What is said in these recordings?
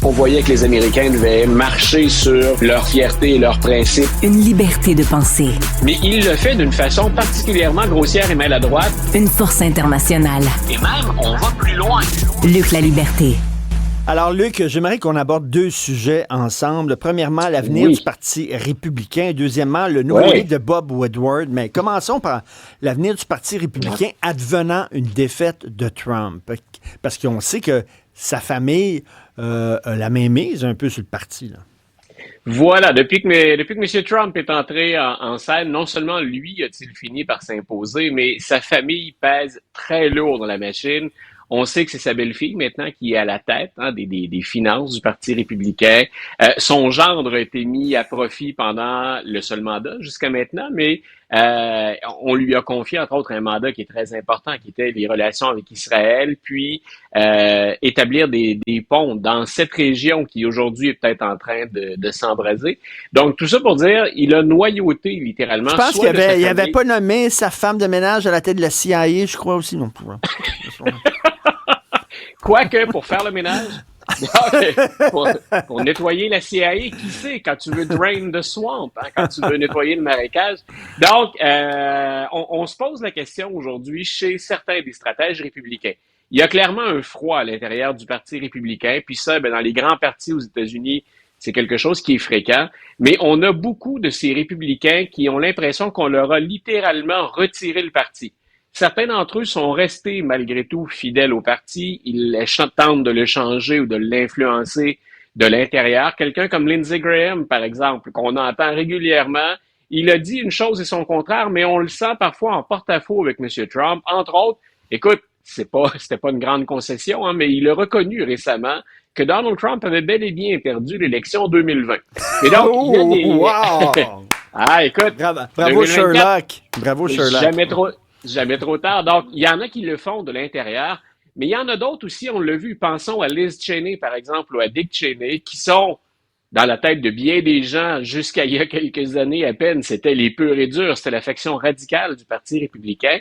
On voyait que les Américains devaient marcher sur leur fierté et leurs principes. Une liberté de penser. Mais il le fait d'une façon particulièrement grossière et maladroite. Une force internationale. Et même, on va plus loin. Luc La Liberté. Alors, Luc, j'aimerais qu'on aborde deux sujets ensemble. Premièrement, l'avenir du Parti républicain. Deuxièmement, le nouveau livre de Bob Woodward. Mais commençons par l'avenir du Parti républicain advenant une défaite de Trump. Parce qu'on sait que sa famille a la mainmise un peu sur le parti, là. Voilà, depuis que M. Trump est entré en scène, non seulement lui a-t-il fini par s'imposer, mais sa famille pèse très lourd dans la machine. On sait que c'est sa belle-fille maintenant qui est à la tête des finances du Parti républicain. Son gendre a été mis à profit pendant le seul mandat jusqu'à maintenant, mais on lui a confié entre autres un mandat qui est très important, qui était les relations avec Israël, puis établir des ponts dans cette région qui aujourd'hui est peut-être en train de s'embraser. Donc tout ça pour dire, il a noyauté littéralement. Je pense qu'il avait pas nommé sa femme de ménage à la tête de la CIA, je crois aussi non plus. Quoique, pour faire le ménage, pour nettoyer la CIA, qui sait, quand tu veux drain the swamp, quand tu veux nettoyer le marécage. Donc, on se pose la question aujourd'hui chez certains des stratèges républicains. Il y a clairement un froid à l'intérieur du Parti républicain, puis ça, dans les grands partis aux États-Unis, c'est quelque chose qui est fréquent, mais on a beaucoup de ces républicains qui ont l'impression qu'on leur a littéralement retiré le parti. Certains d'entre eux sont restés malgré tout fidèles au parti. Ils tentent de le changer ou de l'influencer de l'intérieur. Quelqu'un comme Lindsey Graham, par exemple, qu'on entend régulièrement, il a dit une chose et son contraire, mais on le sent parfois en porte-à-faux avec M. Trump. Entre autres, écoute, c'était pas une grande concession, mais il a reconnu récemment que Donald Trump avait bel et bien perdu l'élection 2020. Et donc, il y a des... Wow! Écoute... Bravo Sherlock! Bravo Sherlock! Jamais trop tard. Donc, il y en a qui le font de l'intérieur, mais il y en a d'autres aussi, on l'a vu. Pensons à Liz Cheney, par exemple, ou à Dick Cheney, qui sont dans la tête de bien des gens jusqu'à il y a quelques années à peine. C'était les purs et durs, c'était la faction radicale du Parti républicain.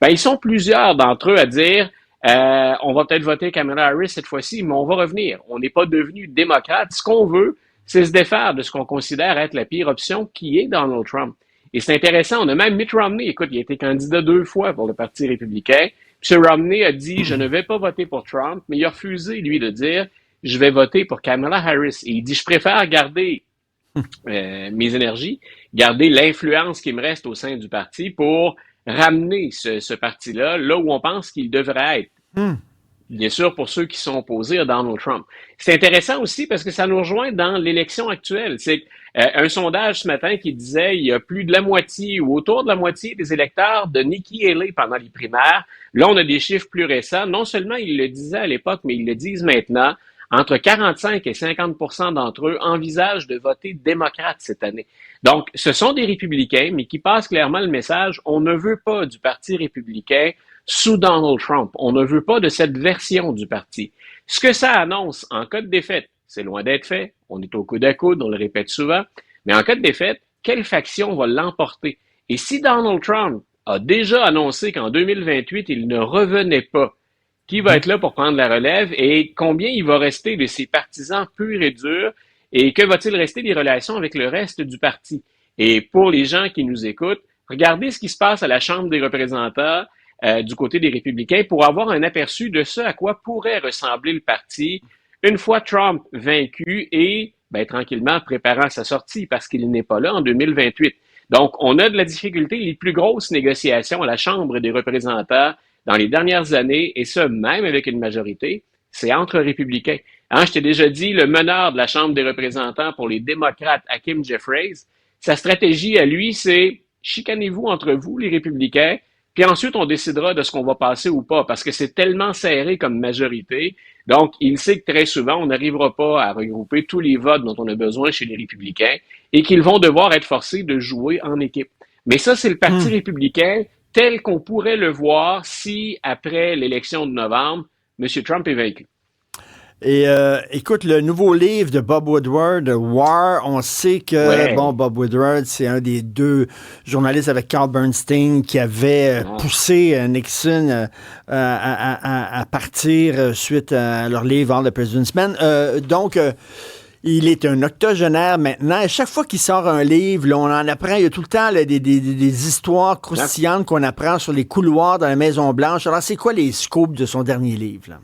Ils sont plusieurs d'entre eux à dire on va peut-être voter Kamala Harris cette fois-ci, mais on va revenir. On n'est pas devenu démocrate. Ce qu'on veut, c'est se défaire de ce qu'on considère être la pire option, qui est Donald Trump. Et c'est intéressant, on a même Mitt Romney, écoute, il a été candidat 2 fois pour le Parti républicain. M. Romney a dit, je ne vais pas voter pour Trump, mais il a refusé, lui, de dire, je vais voter pour Kamala Harris. Et il dit, je préfère garder mes énergies, garder l'influence qui me reste au sein du parti pour ramener ce parti-là, là où on pense qu'il devrait être. Bien sûr, pour ceux qui sont opposés à Donald Trump. C'est intéressant aussi parce que ça nous rejoint dans l'élection actuelle. C'est un sondage ce matin qui disait il y a plus de la moitié ou autour de la moitié des électeurs de Nikki Haley pendant les primaires. Là, on a des chiffres plus récents. Non seulement ils le disaient à l'époque, mais ils le disent maintenant. Entre 45 et 50% d'entre eux envisagent de voter démocrate cette année. Donc, ce sont des républicains, mais qui passent clairement le message, on ne veut pas du Parti républicain sous Donald Trump. On ne veut pas de cette version du parti. Ce que ça annonce en cas de défaite, c'est loin d'être fait, on est au coude à coude, on le répète souvent, mais en cas de défaite, quelle faction va l'emporter? Et si Donald Trump a déjà annoncé qu'en 2028, il ne revenait pas, qui va être là pour prendre la relève et combien il va rester de ses partisans purs et durs et que va-t-il rester des relations avec le reste du parti? Et pour les gens qui nous écoutent, regardez ce qui se passe à la Chambre des représentants du côté des républicains pour avoir un aperçu de ce à quoi pourrait ressembler le parti une fois Trump vaincu et tranquillement préparant sa sortie parce qu'il n'est pas là en 2028. Donc, on a de la difficulté, les plus grosses négociations à la Chambre des représentants dans les dernières années, et ce, même avec une majorité, c'est entre républicains. Je t'ai déjà dit, le meneur de la Chambre des représentants pour les démocrates, Hakeem Jeffries, sa stratégie à lui, c'est chicanez-vous entre vous, les républicains, puis ensuite, on décidera de ce qu'on va passer ou pas, parce que c'est tellement serré comme majorité. Donc, il sait que très souvent, on n'arrivera pas à regrouper tous les votes dont on a besoin chez les républicains et qu'ils vont devoir être forcés de jouer en équipe. Mais ça, c'est le Parti républicain tel qu'on pourrait le voir si, après l'élection de novembre, M. Trump est vaincu. Et écoute, le nouveau livre de Bob Woodward, War, on sait que Bob Woodward, c'est un des deux journalistes avec Carl Bernstein qui avait poussé Nixon à partir suite à leur livre All the President's Men. Donc, il est un octogénaire maintenant. Et chaque fois qu'il sort un livre, là, on en apprend. Il y a tout le temps là, des histoires croustillantes qu'on apprend sur les couloirs de la Maison-Blanche. Alors, c'est quoi les scoops de son dernier livre, là?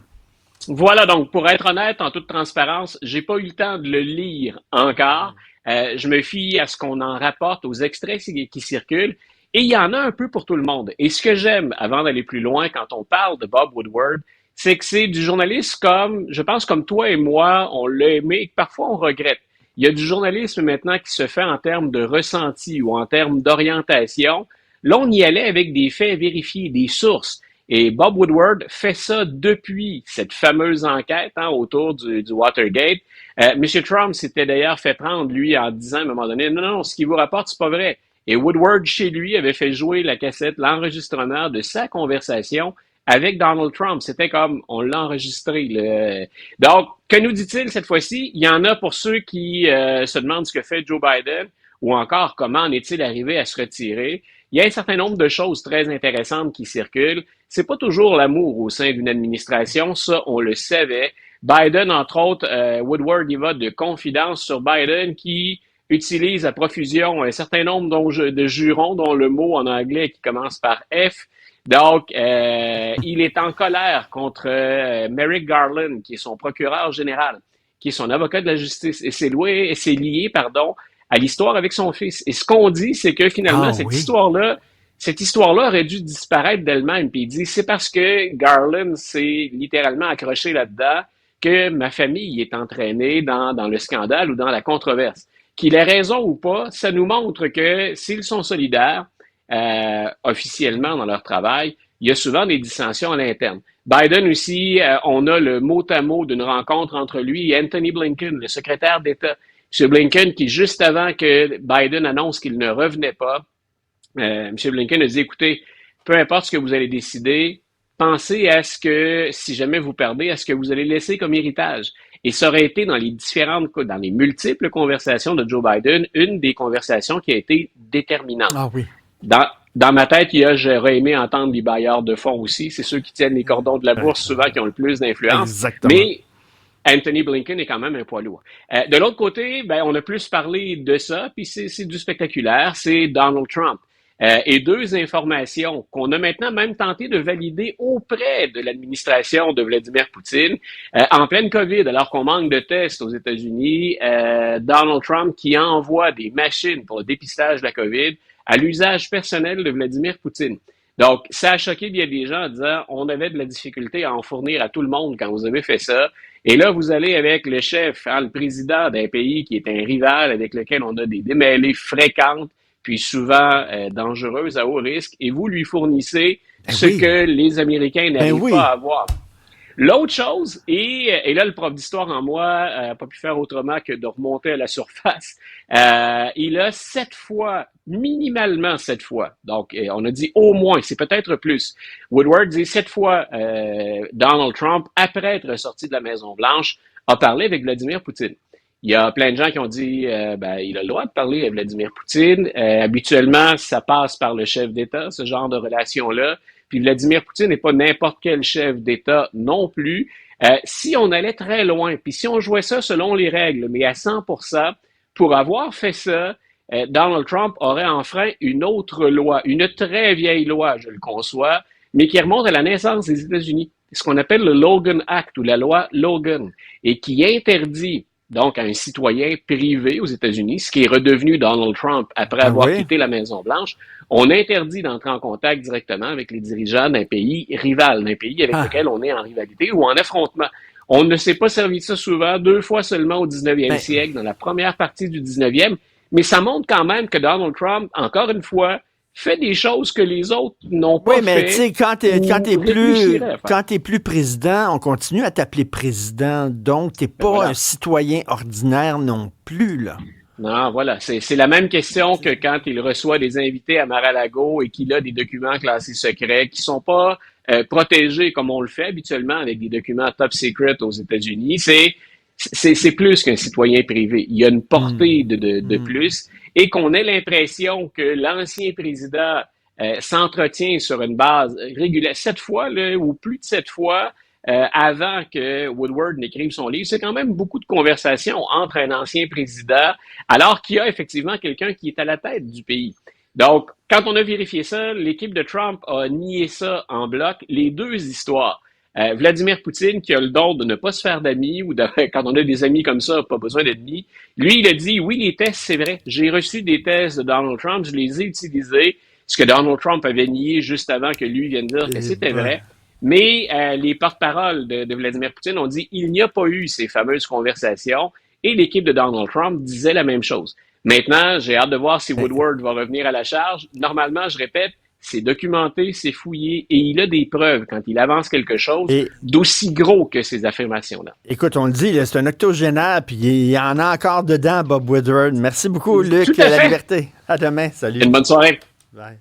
Voilà, donc pour être honnête, en toute transparence, j'ai pas eu le temps de le lire encore. Je me fie à ce qu'on en rapporte, aux extraits qui circulent, et il y en a un peu pour tout le monde. Et ce que j'aime, avant d'aller plus loin, quand on parle de Bob Woodward, c'est que c'est du journalisme comme, je pense comme toi et moi, on l'a aimé et que parfois on regrette. Il y a du journalisme maintenant qui se fait en termes de ressenti ou en termes d'orientation. Là, on y allait avec des faits vérifiés, des sources. Et Bob Woodward fait ça depuis cette fameuse enquête autour du Watergate. M. Trump s'était d'ailleurs fait prendre, lui, en disant à un moment donné, non, ce qu'il vous rapporte, c'est pas vrai. Et Woodward, chez lui, avait fait jouer la cassette, l'enregistrement de sa conversation avec Donald Trump. C'était comme, on l'a enregistré. Donc, que nous dit-il cette fois-ci? Il y en a pour ceux qui se demandent ce que fait Joe Biden ou encore comment en est-il arrivé à se retirer. Il y a un certain nombre de choses très intéressantes qui circulent. C'est pas toujours l'amour au sein d'une administration, ça, on le savait. Biden, entre autres, Woodward y va de confidence sur Biden qui utilise à profusion un certain nombre de jurons, dont le mot en anglais qui commence par F. Donc, il est en colère contre Merrick Garland, qui est son procureur général, qui est son avocat de la justice, et c'est lié, à l'histoire avec son fils. Et ce qu'on dit, c'est que finalement, cette histoire-là aurait dû disparaître d'elle-même. Puis il dit, c'est parce que Garland s'est littéralement accroché là-dedans que ma famille est entraînée dans le scandale ou dans la controverse. Qu'il ait raison ou pas, ça nous montre que s'ils sont solidaires, officiellement dans leur travail, il y a souvent des dissensions à l'interne. Biden aussi, on a le mot à mot d'une rencontre entre lui et Anthony Blinken, le secrétaire d'État. M. Blinken, qui juste avant que Biden annonce qu'il ne revenait pas, M. Blinken a dit, écoutez, peu importe ce que vous allez décider, pensez à ce que, si jamais vous perdez, à ce que vous allez laisser comme héritage. Et ça aurait été dans les multiples conversations de Joe Biden, une des conversations qui a été déterminante. Ah oui. Dans ma tête, j'aurais aimé entendre les bailleurs de fonds aussi. C'est ceux qui tiennent les cordons de la bourse souvent qui ont le plus d'influence. Exactement. Mais Anthony Blinken est quand même un poids lourd. De l'autre côté, on a plus parlé de ça, puis c'est du spectaculaire, c'est Donald Trump. Et deux informations qu'on a maintenant même tenté de valider auprès de l'administration de Vladimir Poutine. En pleine COVID, alors qu'on manque de tests aux États-Unis, Donald Trump qui envoie des machines pour le dépistage de la COVID à l'usage personnel de Vladimir Poutine. Donc, ça a choqué bien des gens en disant on avait de la difficulté à en fournir à tout le monde quand vous avez fait ça. Et là, vous allez avec le chef, le président d'un pays qui est un rival avec lequel on a des démêlés fréquentes, puis souvent dangereuses, à haut risque, et vous lui fournissez que les Américains n'arrivent pas à avoir. L'autre chose, et là, le prof d'histoire en moi n'a pas pu faire autrement que de remonter à la surface, il a 7 fois, minimalement 7 fois, donc on a dit au moins, c'est peut-être plus, Woodward dit 7 fois Donald Trump, après être sorti de la Maison-Blanche, a parlé avec Vladimir Poutine. Il y a plein de gens qui ont dit il a le droit de parler à Vladimir Poutine. Habituellement, ça passe par le chef d'État, ce genre de relation-là. Puis Vladimir Poutine n'est pas n'importe quel chef d'État non plus. Si on allait très loin, puis si on jouait ça selon les règles, mais à 100%, pour avoir fait ça, Donald Trump aurait enfreint une autre loi, une très vieille loi, je le conçois, mais qui remonte à la naissance des États-Unis. Ce qu'on appelle le Logan Act ou la loi Logan, et qui interdit donc à un citoyen privé aux États-Unis, ce qui est redevenu Donald Trump après avoir quitté la Maison-Blanche, on interdit d'entrer en contact directement avec les dirigeants d'un pays rival, d'un pays avec lequel on est en rivalité ou en affrontement. On ne s'est pas servi de ça souvent, 2 fois seulement au 19e siècle, dans la première partie du 19e, mais ça montre quand même que Donald Trump, encore une fois, fait des choses que les autres n'ont pas fait. Oui, mais tu sais, quand t'es plus président, on continue à t'appeler président, donc t'es pas un citoyen ordinaire non plus, là. Non, voilà. C'est la même question que quand il reçoit des invités à Mar-a-Lago et qu'il a des documents classés secrets qui sont pas protégé comme on le fait habituellement avec des documents top secret aux États-Unis. C'est plus qu'un citoyen privé. Il y a une portée de plus et qu'on ait l'impression que l'ancien président s'entretient sur une base régulière, 7 fois là, ou plus de 7 fois avant que Woodward n'écrive son livre. C'est quand même beaucoup de conversations entre un ancien président alors qu'il y a effectivement quelqu'un qui est à la tête du pays. Donc, quand on a vérifié ça, l'équipe de Trump a nié ça en bloc, les deux histoires. Vladimir Poutine, qui a le don de ne pas se faire d'amis, ou quand on a des amis comme ça, pas besoin d'ennemis, lui, il a dit, oui, les tests, c'est vrai. J'ai reçu des tests de Donald Trump, je les ai utilisés, ce que Donald Trump avait nié juste avant que lui vienne dire que c'était vrai. Mais les porte-paroles de Vladimir Poutine ont dit, il n'y a pas eu ces fameuses conversations, et l'équipe de Donald Trump disait la même chose. Maintenant, j'ai hâte de voir si Woodward va revenir à la charge. Normalement, je répète, c'est documenté, c'est fouillé et il a des preuves quand il avance quelque chose d'aussi gros que ces affirmations-là. Écoute, on le dit, c'est un octogénaire, puis il y en a encore dedans, Bob Woodward. Merci beaucoup, Luc, La Liberté. À demain. Salut. Une bonne soirée.